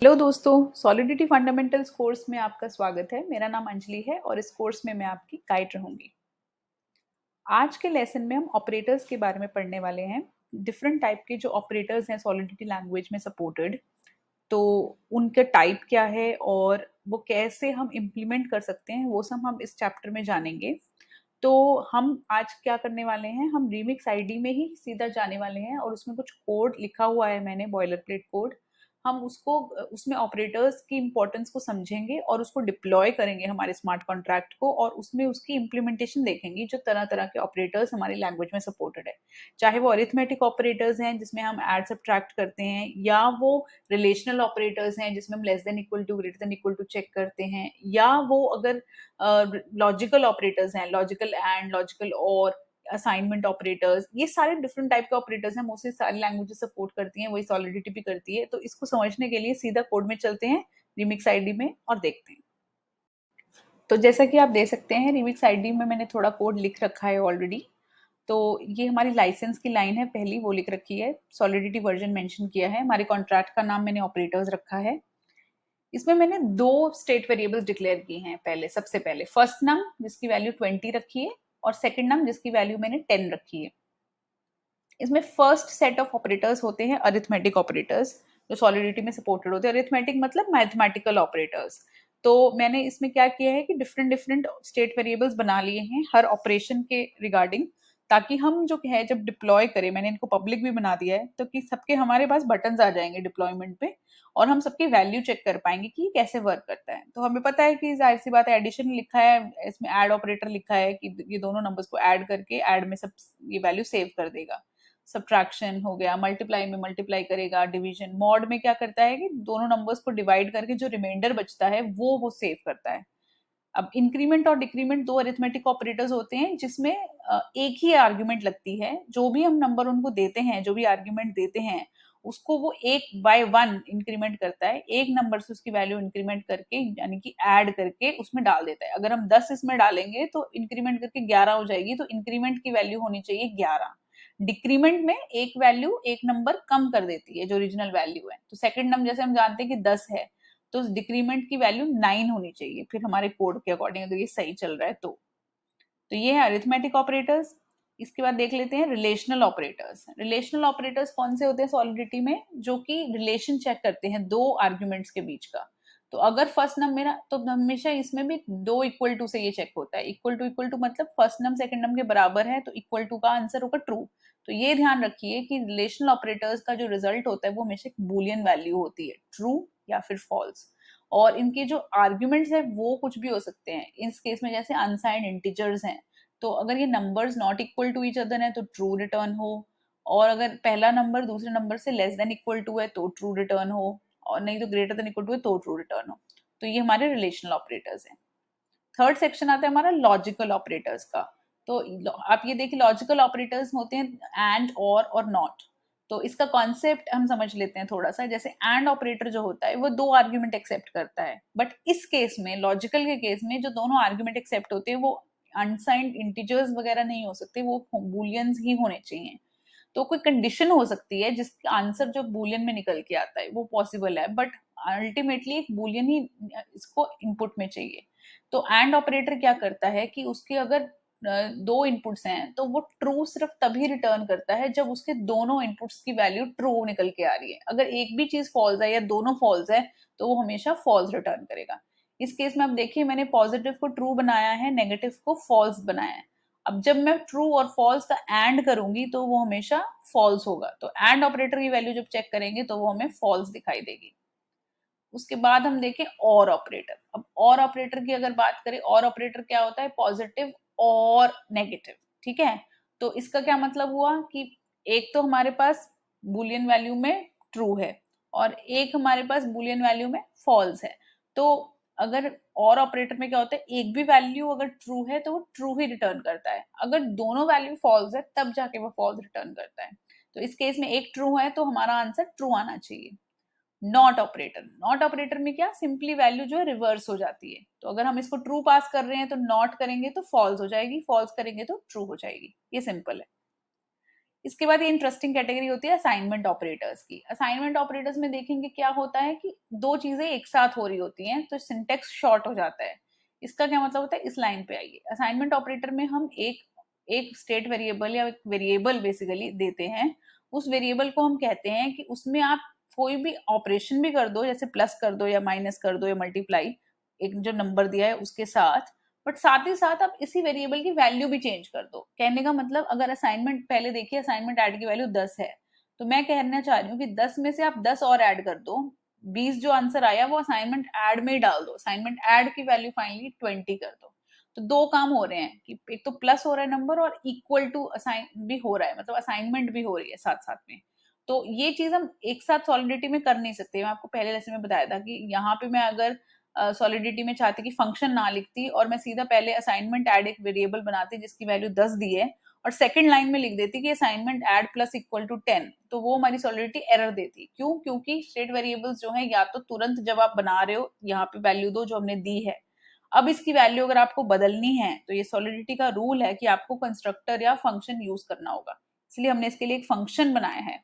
Hello दोस्तों, solidity fundamentals course में आपका स्वागत है। मेरा नाम अंजलि है और इस कोर्स में मैं आपकी गाइड रहूंगी। आज के लेसन में हम ऑपरेटर्स के बारे में पढ़ने वाले हैं। डिफरेंट टाइप के जो ऑपरेटर्स हैं सॉलिडिटी लैंग्वेज में सपोर्टेड, तो उनका टाइप क्या है और वो कैसे हम इम्प्लीमेंट कर सकते हैं, वो सब हम इस चैप्टर में जानेंगे। तो हम आज क्या करने वाले हैं, हम रीमिक्स आईडी में ही सीधा जाने वाले हैं और उसमें कुछ कोड लिखा हुआ है मैंने, बॉयलर प्लेट कोड। हम उसको उसमें ऑपरेटर्स की इंपॉर्टेंस को समझेंगे और उसको डिप्लॉय करेंगे हमारे स्मार्ट कॉन्ट्रैक्ट को, और उसमें उसकी इम्प्लीमेंटेशन देखेंगे। जो तरह तरह के ऑपरेटर्स हमारी लैंग्वेज में सपोर्टेड है, चाहे वो अरिथमेटिक ऑपरेटर्स हैं जिसमें हम ऐड सब्ट्रैक्ट करते हैं, या वो रिलेशनल ऑपरेटर्स हैं जिसमें हम less than equal to greater than equal to check करते हैं, या वो अगर लॉजिकल ऑपरेटर्स हैं, logical and, logical or, assignment operators, ये सारे डिफरेंट टाइप के ऑपरेटर्स हैं। मोस्टली सारी लैंग्वेजेस सपोर्ट करती हैं, वही सॉलिडिटी भी करती है। तो इसको समझने के लिए सीधा कोड में चलते हैं, रिमिक्स आईडी में, और देखते हैं। तो जैसा कि आप देख सकते हैं, रिमिक्स आईडी में मैंने थोड़ा कोड लिख रखा है ऑलरेडी। तो ये हमारी लाइसेंस की लाइन है, पहली वो लिख रखी है, सॉलिडिटी वर्जन मेंशन किया है, हमारे कॉन्ट्रैक्ट का नाम मैंने ऑपरेटर्स रखा है। इसमें मैंने दो स्टेट वेरिएबल्स डिक्लेयर किए हैं। पहले, सबसे पहले फर्स्ट नम जिसकी वैल्यू 20 रखी है, और सेकंड नम जिसकी वैल्यू मैंने 10 रखी है। इसमें फर्स्ट सेट ऑफ ऑपरेटर्स होते हैं अरिथमेटिक ऑपरेटर्स, जो सॉलिडिटी में सपोर्टेड होते हैं। अरिथमेटिक मतलब मैथमेटिकल ऑपरेटर्स। तो मैंने इसमें क्या किया है कि डिफरेंट डिफरेंट स्टेट वेरिएबल्स बना लिए हैं हर ऑपरेशन के रिगार्डिंग, ताकि हम जो है जब डिप्लॉय करें, मैंने इनको पब्लिक भी बना दिया है, तो कि सबके हमारे पास बटन्स आ जाएंगे डिप्लॉयमेंट पे, और हम सबकी वैल्यू चेक कर पाएंगे कि ये कैसे वर्क करता है। तो हमें पता है कि जाहिर सी बात है, एडिशन लिखा है, इसमें ऐड ऑपरेटर लिखा है कि ये दोनों नंबर्स को ऐड करके ऐड में सब ये वैल्यू सेव कर देगा। सब्ट्रैक्शन हो गया, मल्टीप्लाई में मल्टीप्लाई करेगा, डिवीजन मॉड में क्या करता है कि दोनों नंबर्स को डिवाइड करके जो रिमाइंडर बचता है वो सेव करता है। अब इंक्रीमेंट और डिक्रीमेंट दो अरिथमेटिक ऑपरेटर्स होते हैं जिसमें एक ही आर्ग्यूमेंट लगती है। जो भी हम नंबर उनको देते हैं, जो भी आर्ग्यूमेंट देते हैं, उसको वो एक बाय वन इंक्रीमेंट करता है, एक नंबर से उसकी वैल्यू इंक्रीमेंट करके, यानी कि ऐड करके उसमें डाल देता है। अगर हम 10 इसमें डालेंगे तो इंक्रीमेंट करके 11 हो जाएगी, तो इंक्रीमेंट की वैल्यू होनी चाहिए 11। डिक्रीमेंट में एक वैल्यू एक नंबर कम कर देती है जो ओरिजिनल वैल्यू है। तो सेकंड नंबर जैसे हम जानते हैं कि 10 है, तो डिक्रीमेंट की वैल्यू 9 होनी चाहिए फिर हमारे कोड के अकॉर्डिंग, अगर ये सही चल रहा है तो ये है अरिथमेटिक ऑपरेटर्स। इसके बाद देख लेते हैं रिलेशनल ऑपरेटर्स। रिलेशनल ऑपरेटर्स कौन से होते हैं सॉलिडिटी में, जो कि रिलेशन चेक करते हैं दो आर्ग्यूमेंट्स के बीच का। तो अगर फर्स्ट नम मेरा, तो हमेशा इसमें भी दो इक्वल टू से ये चेक होता है। इक्वल टू मतलब फर्स्ट नम सेकंड नम के बराबर है, तो इक्वल टू का आंसर होगा ट्रू। तो ये ध्यान रखिए कि रिलेशनल ऑपरेटर्स का जो रिजल्ट होता है वो हमेशा एक बूलियन वैल्यू होती है, ट्रू या फिर फॉल्स। और इनके जो आर्ग्यूमेंट्स है वो कुछ भी हो सकते हैं। इस केस में जैसे अनसाइंड इंटीजर्स हैं, तो अगर ये numbers not equal to each other है तो ट्रू रिटर्न हो, और अगर पहला नंबर दूसरे नंबर से लेस देन इक्वल टू है तो ट्रू रिटर्न हो, और नहीं तो ग्रेटर देन इक्वल टू है तो ट्रू रिटर्न हो। तो ये हमारे रिलेशनल ऑपरेटर्स हैं। थर्ड सेक्शन आता है हमारा लॉजिकल ऑपरेटर्स का। तो आप ये देखिए, लॉजिकल ऑपरेटर्स होते हैं एंड और नॉट। तो इसका कॉन्सेप्ट हम समझ लेते हैं थोड़ा सा। जैसे एंड ऑपरेटर जो होता है वो दो आर्ग्यूमेंट एक्सेप्ट करता है, बट इस केस में, लॉजिकल के केस में, जो दोनों आर्ग्यूमेंट एक्सेप्ट होते हैं वो अनसाइंड इंटीजर्स वगैरह नहीं हो सकते, वो बूलियंस ही होने चाहिए। तो कोई कंडीशन हो सकती है जिसका आंसर जो बूलियन में निकल के आता है वो पॉसिबल है, बट अल्टीमेटली एक बूलियन ही इसको इनपुट में चाहिए। तो एंड ऑपरेटर क्या करता है कि उसके अगर दो इनपुट्स हैं तो वो ट्रू सिर्फ तभी रिटर्न करता है जब उसके दोनों इनपुट्स की वैल्यू ट्रू निकल के आ रही है। अगर एक भी चीज फॉल्स है या दोनों फॉल्स है तो वो हमेशा फॉल्स रिटर्न करेगा। इस केस में आप देखिए, मैंने पॉजिटिव को ट्रू बनाया है, नेगेटिव को फॉल्स बनाया है। अब जब मैं ट्रू और फॉल्स का एंड करूंगी तो वो हमेशा फॉल्स होगा। तो एंड ऑपरेटर की वैल्यू जब चेक करेंगे तो वो हमें फॉल्स दिखाई देगी। उसके बाद हम देखें और ऑपरेटर। अब और ऑपरेटर की अगर बात करें, और ऑपरेटर क्या होता है, पॉजिटिव और नेगेटिव। ठीक है, तो इसका क्या मतलब हुआ कि एक तो हमारे पास बुलियन वैल्यू में ट्रू है और एक हमारे पास बुलियन वैल्यू में फॉल्स है। तो अगर और ऑपरेटर में क्या होता है, एक भी वैल्यू अगर ट्रू है तो वो ट्रू ही रिटर्न करता है, अगर दोनों वैल्यू फॉल्स है तब जाके वो फॉल्स रिटर्न करता है। तो इस केस में एक ट्रू है तो हमारा आंसर ट्रू आना चाहिए। नॉट ऑपरेटर, नॉट ऑपरेटर में क्या, सिंपली वैल्यू जो है रिवर्स हो जाती है। तो अगर हम इसको ट्रू पास कर रहे हैं तो नॉट करेंगे तो फॉल्स हो जाएगी, फॉल्स करेंगे तो ट्रू हो जाएगी। ये सिंपल है। इसके बाद ये इंटरेस्टिंग कैटेगरी होती है असाइनमेंट ऑपरेटर्स की। असाइनमेंट ऑपरेटर्स में देखेंगे क्या होता है कि दो चीजें एक साथ हो रही होती हैं तो सिंटेक्स शॉर्ट हो जाता है। इसका क्या मतलब होता है, इस लाइन पे आइए। असाइनमेंट ऑपरेटर में हम एक एक स्टेट वेरिएबल या एक वेरिएबल बेसिकली देते हैं। उस वेरिएबल को हम कहते हैं कि उसमें आप कोई भी ऑपरेशन भी कर दो, जैसे प्लस कर दो या माइनस कर दो या मल्टीप्लाई, एक जो नंबर दिया है उसके साथ, बट साथ ही साथ आप इसी वेरिएबल की वैल्यू भी चेंज कर दो। कहने का मतलब, अगर असाइनमेंट पहले देखिए, असाइनमेंट ऐड की वैल्यू 10 है, तो मैं कहना चाह रही हूँ कि 10 में से आप 10 और ऐड कर दो, 20 जो आंसर आया वो असाइनमेंट ऐड में ही डाल दो, असाइनमेंट ऐड की वैल्यू फाइनली 20 कर दो। तो दो काम हो रहे हैं कि एक तो प्लस हो रहा है नंबर और इक्वल टू असाइन भी हो रहा है, मतलब असाइनमेंट भी हो रही है साथ साथ में। तो ये चीज हम एक साथ सॉलिडिटी में कर नहीं सकते। मैं आपको पहले लेसन में बताया था कि यहाँ पे मैं अगर सॉलिडिटी में चाहती कि फंक्शन ना लिखती और मैं सीधा पहले असाइनमेंट ऐड एक वेरिएबल बनाती जिसकी वैल्यू 10 दी है और सेकंड लाइन में लिख देती कि assignment add plus equal to 10, तो वो हमारी सॉलिडिटी एरर देती। क्यों? क्योंकि स्टेट वेरिएबल्स जो है या तो तुरंत जब आप बना रहे हो यहाँ पे वैल्यू दो जो हमने दी है, अब इसकी वैल्यू अगर आपको बदलनी है तो ये सॉलिडिटी का रूल है कि आपको कंस्ट्रक्टर या फंक्शन यूज करना होगा, इसलिए हमने इसके लिए एक फंक्शन बनाया है।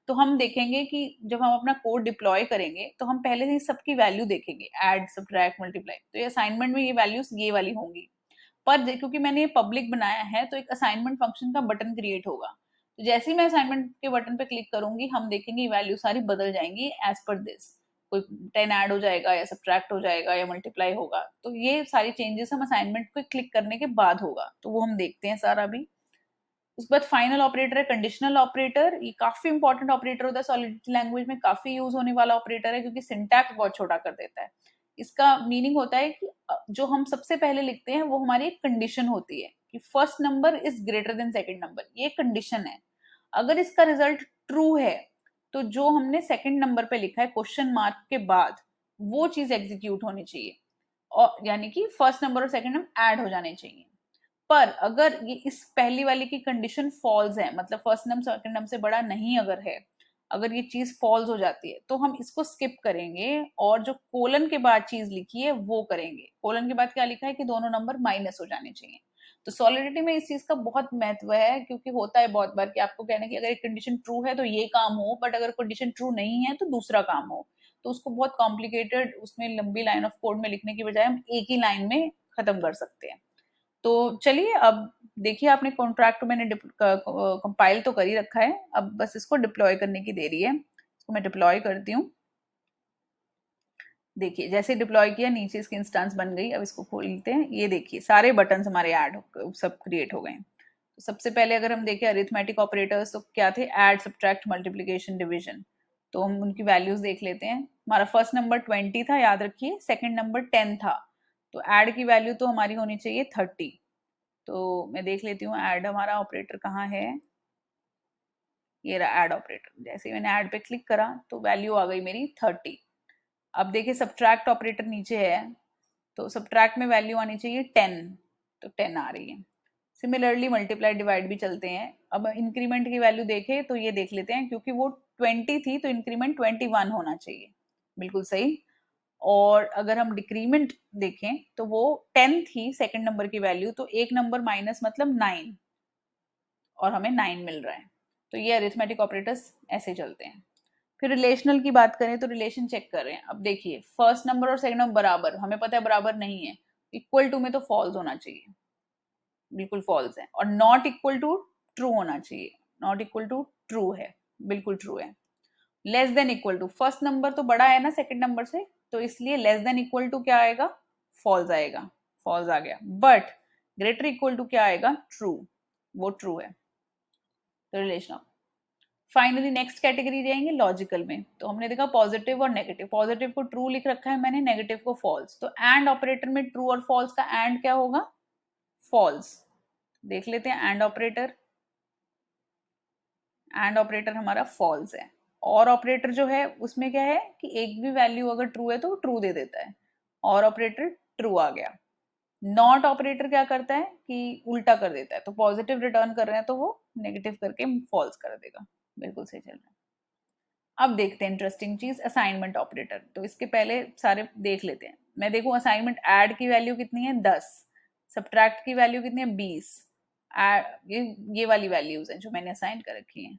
तो हम देखेंगे कि जब हम अपना कोड डिप्लॉय करेंगे तो हम पहले ही सबकी वैल्यू देखेंगे, ऐड सब्ट्रैक्ट मल्टीप्लाई, तो ये असाइनमेंट में ये वैल्यूज ये वाली होंगी। पर क्योंकि मैंने ये पब्लिक बनाया है तो एक असाइनमेंट फंक्शन का बटन क्रिएट होगा, तो जैसे ही मैं असाइनमेंट के बटन पे क्लिक करूंगी हम देखेंगे वैल्यू सारी बदल जाएंगी एज पर दिस। कोई 10 ऐड हो जाएगा या सब्ट्रैक्ट हो जाएगा या मल्टीप्लाई होगा, तो ये सारी चेंजेस हम असाइनमेंट पे क्लिक करने के बाद होगा, तो वो हम देखते हैं सारा भी। उसके बाद फाइनल ऑपरेटर है कंडीशनल ऑपरेटर। ये काफी इंपॉर्टेंट ऑपरेटर होता है, सॉलिडिटी लैंग्वेज में काफी यूज होने वाला ऑपरेटर है क्योंकि सिंटैक्स बहुत छोटा कर देता है। इसका मीनिंग होता है कि जो हम सबसे पहले लिखते हैं वो हमारी एक कंडीशन होती है कि first number is greater than second number, ये कंडीशन है। अगर इसका रिजल्ट ट्रू है तो जो हमने सेकंड नंबर पे लिखा है क्वेश्चन मार्क के बाद, वो चीज एग्जीक्यूट होनी चाहिए, और यानी कि फर्स्ट नंबर और सेकंड नंबर ऐड हो जाने चाहिए। पर अगर ये इस पहली वाली की कंडीशन फॉल्स है, मतलब फर्स्ट नंबर सेकंड नंबर से बड़ा नहीं अगर है, अगर ये चीज फॉल्स हो जाती है तो हम इसको स्किप करेंगे और जो कोलन के बाद चीज लिखी है वो करेंगे। कोलन के बाद क्या लिखा है कि दोनों नंबर माइनस हो जाने चाहिए। तो सॉलिडिटी में इस चीज का बहुत महत्व है, क्योंकि होता है बहुत बार कि आपको कहना है कि अगर एक कंडीशन ट्रू है तो ये काम हो, बट अगर कंडीशन ट्रू नहीं है तो दूसरा काम हो, तो उसको बहुत कॉम्प्लिकेटेड उसमें लंबी लाइन ऑफ कोड में लिखने की बजाय हम एक ही लाइन में खत्म कर सकते हैं। तो चलिए अब देखिए, आपने कॉन्ट्रैक्ट मैंने कंपाइल तो कर ही रखा है, अब बस इसको डिप्लॉय करने की देरी है। इसको मैं डिप्लॉय करती हूँ। देखिए जैसे डिप्लॉय किया नीचे इसकी इंस्टेंस बन गई। अब इसको खोलते हैं, ये देखिए सारे बटन हमारे ऐड सब क्रिएट हो गए। तो सबसे पहले अगर हम देखें अरिथमेटिक ऑपरेटर्स तो क्या थे, ऐड सब्ट्रैक्ट मल्टीप्लीकेशन डिवीजन। तो हम उनकी वैल्यूज देख लेते हैं। हमारा फर्स्ट नंबर 20 था, याद रखिए, सेकंड नंबर 10 था, तो ऐड की वैल्यू तो हमारी होनी चाहिए 30। तो मैं देख लेती हूँ ऐड हमारा ऑपरेटर कहाँ है। ये रहा ऐड ऑपरेटर। जैसे ही मैंने ऐड पे क्लिक करा तो वैल्यू आ गई मेरी 30। अब देखिए सब्ट्रैक्ट ऑपरेटर नीचे है, तो सब्ट्रैक्ट में वैल्यू आनी चाहिए 10, तो 10 आ रही है। सिमिलरली मल्टीप्लाई डिवाइड भी चलते हैं। अब इंक्रीमेंट की वैल्यू देखें तो ये देख लेते हैं, क्योंकि वो 20 थी तो इंक्रीमेंट 21 होना चाहिए, बिल्कुल सही। और अगर हम डिक्रीमेंट देखें तो वो 10 थी सेकंड नंबर की वैल्यू, तो एक नंबर माइनस मतलब 9, और हमें 9 मिल रहा है। तो ये अरिथमेटिक ऑपरेटर्स ऐसे चलते हैं। फिर रिलेशनल की बात करें तो रिलेशन चेक कर रहे हैं। अब देखिए फर्स्ट नंबर और सेकंड नंबर बराबर, हमें पता है बराबर नहीं है, इक्वल टू में तो फॉल्स होना चाहिए, बिल्कुल फॉल्स है। और नॉट इक्वल टू ट्रू होना चाहिए, नॉट इक्वल टू ट्रू है, बिल्कुल ट्रू है। Less than equal to, first number तो बड़ा है ना सेकंड नंबर से, तो इसलिए लेस देन इक्वल टू क्या आएगा, फॉल्स आएगा, फॉल्स आ गया। बट ग्रेटर इक्वल टू क्या आएगा, ट्रू, वो ट्रू है। तो relation of, finally next category जाएंगे लॉजिकल में। तो हमने देखा पॉजिटिव और नेगेटिव, पॉजिटिव को ट्रू लिख रखा है मैंने, नेगेटिव को फॉल्स। तो एंड ऑपरेटर में ट्रू और फॉल्स का एंड क्या होगा, फॉल्स। देख लेते हैं एंड ऑपरेटर, एंड ऑपरेटर हमारा फॉल्स है। और ऑपरेटर जो है उसमें क्या है कि एक भी वैल्यू अगर ट्रू है तो ट्रू दे देता है, और ऑपरेटर ट्रू आ गया। नॉट ऑपरेटर क्या करता है कि उल्टा कर देता है, तो पॉजिटिव रिटर्न कर रहे हैं तो वो नेगेटिव करके फॉल्स कर देगा, बिल्कुल सही चल रहा है। अब देखते हैं इंटरेस्टिंग चीज, असाइनमेंट ऑपरेटर। तो इसके पहले सारे देख लेते हैं। मैं देखूं असाइनमेंट ऐड की वैल्यू कितनी है, 10, सब्ट्रैक्ट की वैल्यू कितनी है, 20, ये वाली वैल्यूज हैं जो मैंने असाइन कर रखी हैं।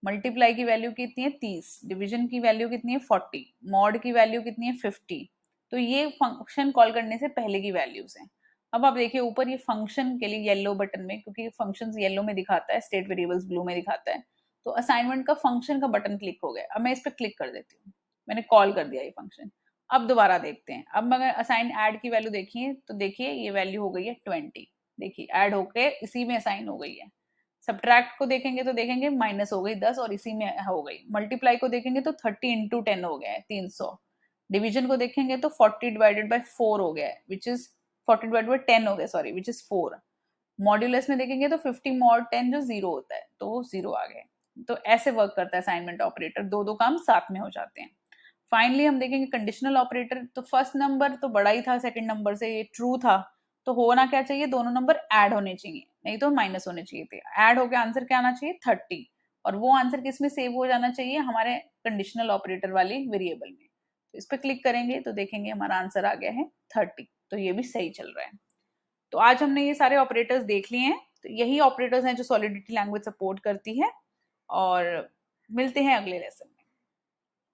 मल्टीप्लाई की वैल्यू कितनी है 30, डिवीजन की वैल्यू कितनी है 40, मॉड की वैल्यू कितनी है 50। तो ये फंक्शन कॉल करने से पहले की वैल्यूज हैं। अब आप देखिए ऊपर ये फंक्शन के लिए येलो बटन में, क्योंकि फंक्शंस येलो में दिखाता है, स्टेट वेरिएबल्स ब्लू में दिखाता है, तो असाइनमेंट का फंक्शन का बटन क्लिक हो गया। अब मैं इस पर क्लिक कर देती हूँ, मैंने कॉल कर दिया ये फंक्शन। अब दोबारा देखते हैं। अब अगर असाइन ऐड की वैल्यू देखिए तो देखिए ये वैल्यू हो गई है 20। देखिए ऐड होके इसी में असाइन हो गई है। सब्ट्रैक्ट को देखेंगे तो देखेंगे माइनस हो गई 10 और इसी में हो गई। मल्टीप्लाई को देखेंगे तो 30 इंटू 10 हो गया है 300। डिवीजन को देखेंगे तो 40 डिवाइडेड बाई 4 हो गया है, विच इज 40 डिवाइडेड बाई 10 हो गया, सॉरी, विच इज 4। मॉड्यूलस में देखेंगे तो 50 मॉड 10 जो 0 होता है, तो वो 0 आ गए। तो ऐसे वर्क करता है असाइनमेंट ऑपरेटर, दो दो काम साथ में हो जाते हैं। फाइनली हम देखेंगे कंडीशनल ऑपरेटर। तो फर्स्ट नंबर तो बड़ा ही था सेकंड नंबर से, ये ट्रू था, तो होना क्या चाहिए, दोनों नंबर ऐड होने चाहिए, नहीं तो माइनस होने चाहिए थे। ऐड होकर आंसर क्या आना चाहिए 30, और वो आंसर किस में सेव हो जाना चाहिए, हमारे कंडीशनल ऑपरेटर वाली वेरिएबल में। तो इस पर क्लिक करेंगे तो देखेंगे हमारा आंसर आ गया है 30। तो ये भी सही चल रहा है। तो आज हमने ये सारे ऑपरेटर्स देख लिए हैं। तो यही ऑपरेटर्स हैं जो सॉलिडिटी लैंग्वेज सपोर्ट करती है। और मिलते हैं अगले लेसन।